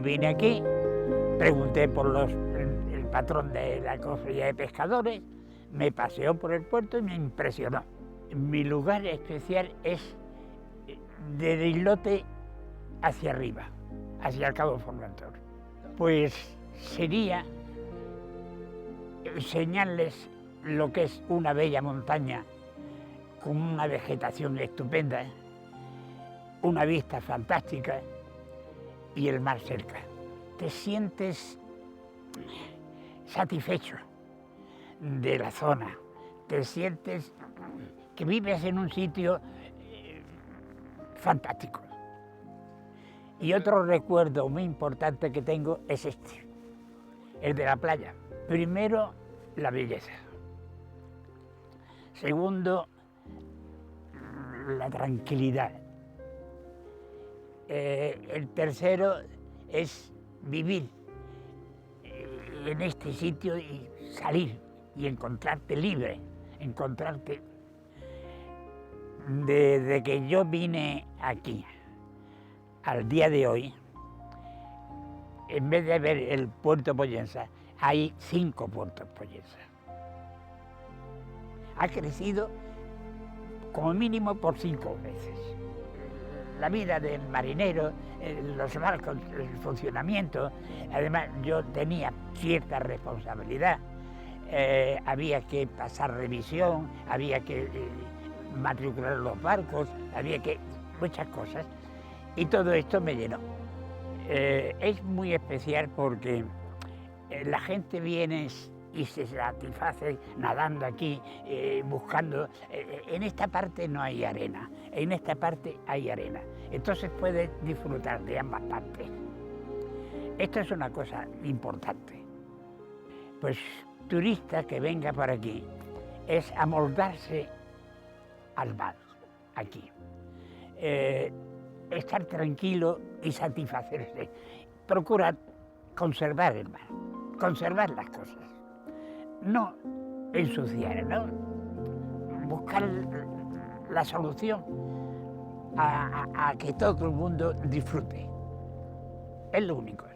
Vine aquí, pregunté por el patrón de la cofradía de pescadores, me paseó por el puerto y me impresionó. Mi lugar especial es del islote hacia arriba, hacia el Cabo Formentor. Pues sería enseñarles lo que es una bella montaña con una vegetación estupenda, una vista fantástica y el mar cerca. Te sientes satisfecho de la zona, te sientes que vives en un sitio fantástico. Y otro recuerdo muy importante que tengo es este, el de la playa. Primero, la belleza. Segundo, la tranquilidad. El tercero es vivir en este sitio y salir y encontrarte libre, encontrarte. Desde que yo vine aquí al día de hoy, en vez de ver el puerto Pollensa, hay 5 puertos Pollensa. Ha crecido como mínimo por 5 veces. La vida del marinero, los barcos, el funcionamiento, además yo tenía cierta responsabilidad. Había que pasar revisión, había que matricular los barcos, había que muchas cosas, y todo esto me llenó. Es muy especial porque la gente viene y se satisface nadando aquí, buscando. En esta parte no hay arena, en esta parte hay arena. Entonces puedes disfrutar de ambas partes. Esto es una cosa importante. Pues turista que venga por aquí es amoldarse al mar, aquí. Estar tranquilo y satisfacerse. Procura conservar el mar, conservar las cosas. No ensuciar, ¿no? Buscar la solución a que todo el mundo disfrute. Es lo único.